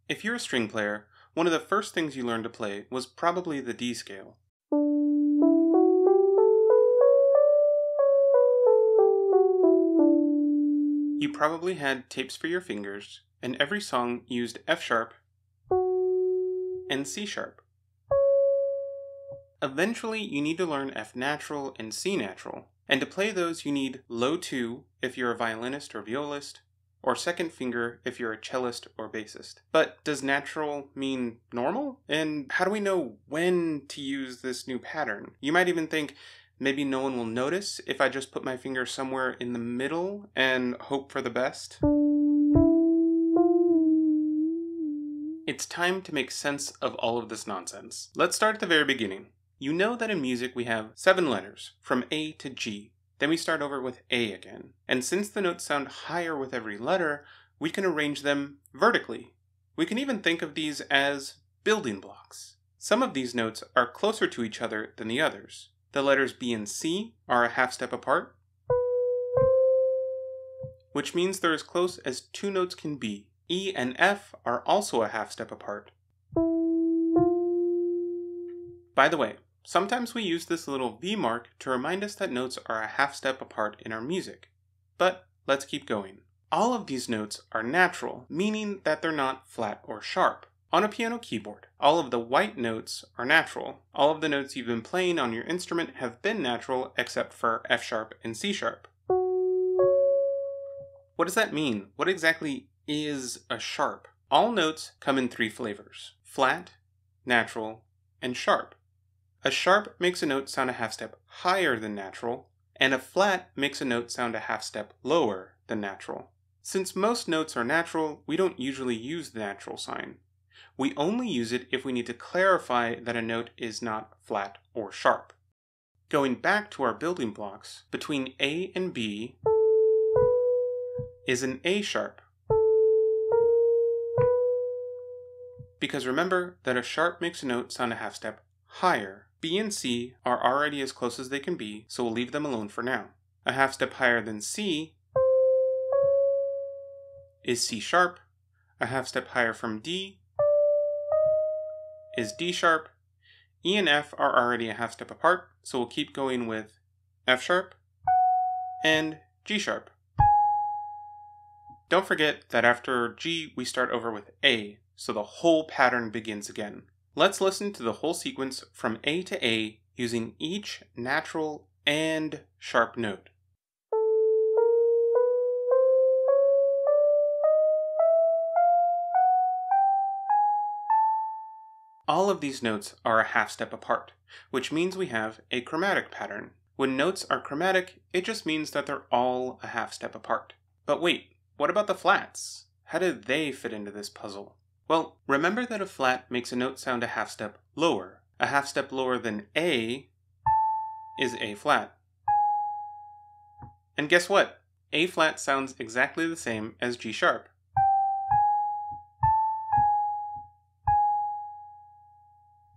If you're a string player, one of the first things you learned to play was probably the D scale. You probably had tapes for your fingers, and every song used F sharp and C sharp. Eventually, you need to learn F natural and C natural, and to play those you need low 2 if you're a violinist or violist, or second finger if you're a cellist or bassist. But does natural mean normal? And how do we know when to use this new pattern? You might even think, maybe no one will notice if I just put my finger somewhere in the middle and hope for the best. It's time to make sense of all of this nonsense. Let's start at the very beginning. You know that in music we have 7 letters, from A to G. Then we start over with A again. And since the notes sound higher with every letter, we can arrange them vertically. We can even think of these as building blocks. Some of these notes are closer to each other than the others. The letters B and C are a half step apart, which means they're as close as 2 notes can be. E and F are also a half step apart. By the way, sometimes we use this little V mark to remind us that notes are a half step apart in our music. But let's keep going. All of these notes are natural, meaning that they're not flat or sharp. On a piano keyboard, all of the white notes are natural. All of the notes you've been playing on your instrument have been natural except for F sharp and C sharp. What does that mean? What exactly is a sharp? All notes come in 3 flavors: flat, natural, and sharp. A sharp makes a note sound a half step higher than natural, and a flat makes a note sound a half step lower than natural. Since most notes are natural, we don't usually use the natural sign. We only use it if we need to clarify that a note is not flat or sharp. Going back to our building blocks, between A and B is an A sharp. Because remember that a sharp makes a note sound a half step higher. B and C are already as close as they can be, so we'll leave them alone for now. A half step higher than C is C sharp. A half step higher from D is D sharp. E and F are already a half step apart, so we'll keep going with F sharp and G sharp. Don't forget that after G we start over with A, so the whole pattern begins again. Let's listen to the whole sequence from A to A using each natural and sharp note. All of these notes are a half step apart, which means we have a chromatic pattern. When notes are chromatic, it just means that they're all a half step apart. But wait, what about the flats? How do they fit into this puzzle? Well, remember that a flat makes a note sound a half step lower. A half step lower than A is A flat. And guess what? A flat sounds exactly the same as G sharp.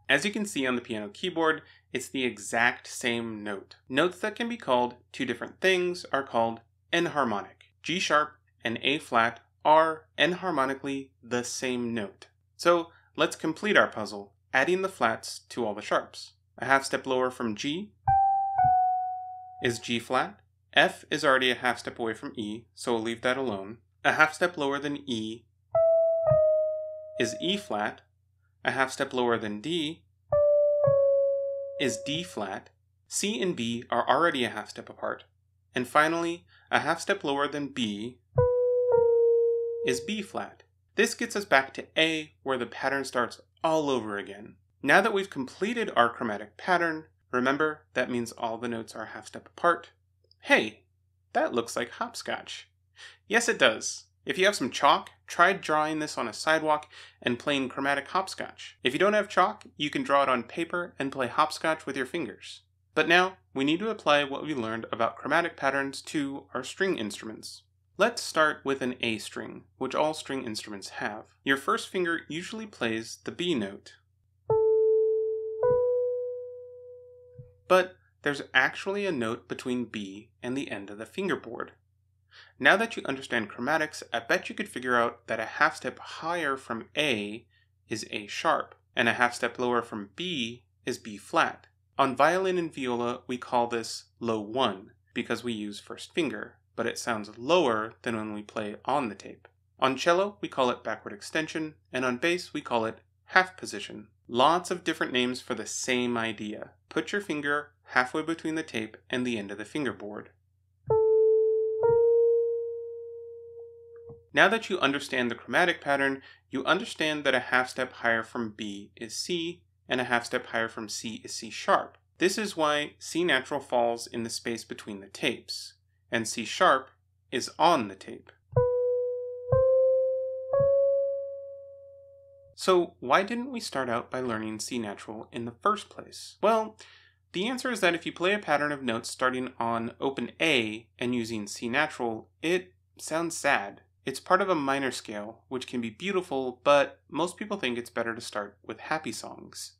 As you can see on the piano keyboard, it's the exact same note. Notes that can be called 2 different things are called enharmonic. G sharp and A flat are enharmonically the same note. So let's complete our puzzle, adding the flats to all the sharps. A half step lower from G is G flat. F is already a half step away from E, so we'll leave that alone. A half step lower than E is E flat. A half step lower than D is D flat. C and B are already a half step apart. And finally, a half step lower than B is B flat. This gets us back to A, where the pattern starts all over again. Now that we've completed our chromatic pattern, remember that means all the notes are a half step apart. Hey, that looks like hopscotch. Yes, it does. If you have some chalk, try drawing this on a sidewalk and playing chromatic hopscotch. If you don't have chalk, you can draw it on paper and play hopscotch with your fingers. But now, we need to apply what we learned about chromatic patterns to our string instruments. Let's start with an A string, which all string instruments have. Your first finger usually plays the B note. But there's actually a note between B and the end of the fingerboard. Now that you understand chromatics, I bet you could figure out that a half step higher from A is A sharp, and a half step lower from B is B flat. On violin and viola, we call this low 1 because we use first finger, but it sounds lower than when we play on the tape. On cello, we call it backward extension, and on bass, we call it half position. Lots of different names for the same idea. Put your finger halfway between the tape and the end of the fingerboard. Now that you understand the chromatic pattern, you understand that a half step higher from B is C, and a half step higher from C is C sharp. This is why C natural falls in the space between the tapes, and C sharp is on the tape. So why didn't we start out by learning C natural in the first place? Well, the answer is that if you play a pattern of notes starting on open A and using C natural, it sounds sad. It's part of a minor scale, which can be beautiful, but most people think it's better to start with happy songs.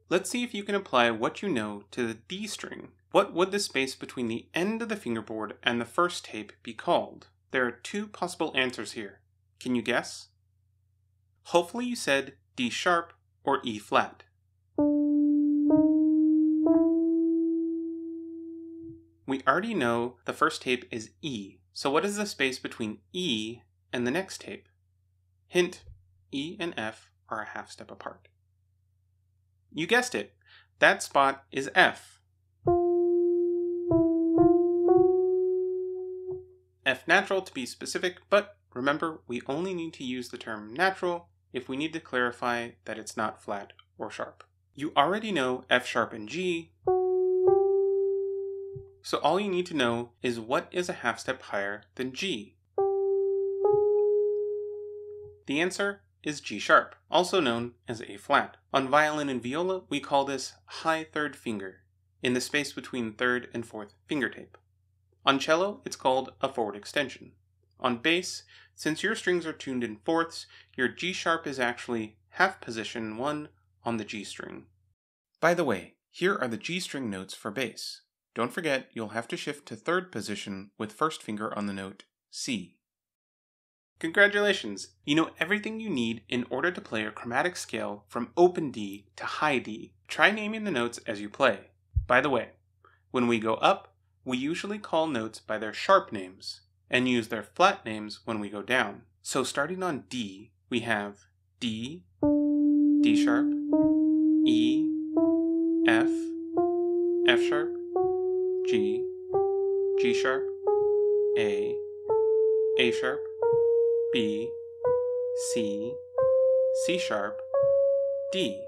Let's see if you can apply what you know to the D string. What would the space between the end of the fingerboard and the first tape be called? There are two possible answers here. Can you guess? Hopefully you said D sharp or E flat. We already know the first tape is E, so what is the space between E and the next tape? Hint, E and F are a half step apart. You guessed it, that spot is F. F natural to be specific, but remember we only need to use the term natural if we need to clarify that it's not flat or sharp. You already know F sharp and G, so all you need to know is what is a half step higher than G. The answer is G sharp, also known as A flat. On violin and viola, we call this high third finger, in the space between third and fourth finger tape. On cello, it's called a forward extension. On bass, since your strings are tuned in fourths, your G sharp is actually half position 1 on the G string. By the way, here are the G string notes for bass. Don't forget, you'll have to shift to third position with first finger on the note C. Congratulations! You know everything you need in order to play a chromatic scale from open D to high D. Try naming the notes as you play. By the way, when we go up, we usually call notes by their sharp names, and use their flat names when we go down. So starting on D, we have D, D sharp, E, F, F sharp, G, G sharp, A sharp, B, C, C sharp, D.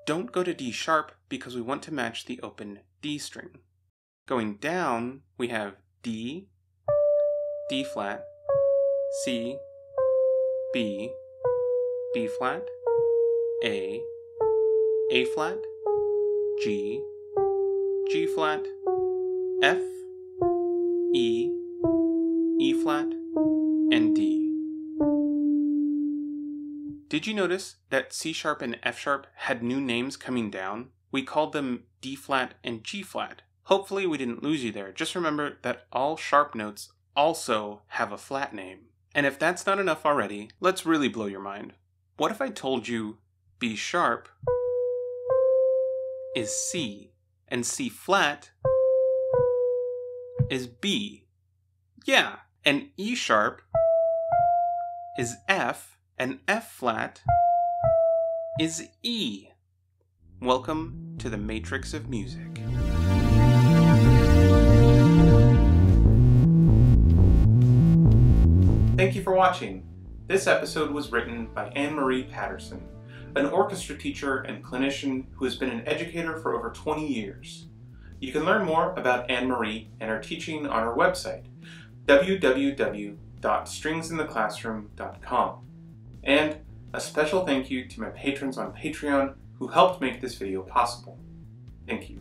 Don't go to D sharp because we want to match the open D string. Going down, we have D, D flat, C, B, B flat, A flat, G, G flat, F, E flat, and D. Did you notice that C sharp and F sharp had new names coming down? We called them D flat and G flat. Hopefully we didn't lose you there. Just remember that all sharp notes also have a flat name. And if that's not enough already, let's really blow your mind. What if I told you B sharp is C and C flat is B? Yeah, and E sharp is F and F flat is E. Welcome to the matrix of music. Thank you for watching. This episode was written by Anne-Marie Patterson, an orchestra teacher and clinician who has been an educator for over 20 years. You can learn more about Anne-Marie and her teaching on her website, www.stringsintheclassroom.com. And a special thank you to my patrons on Patreon who helped make this video possible. Thank you.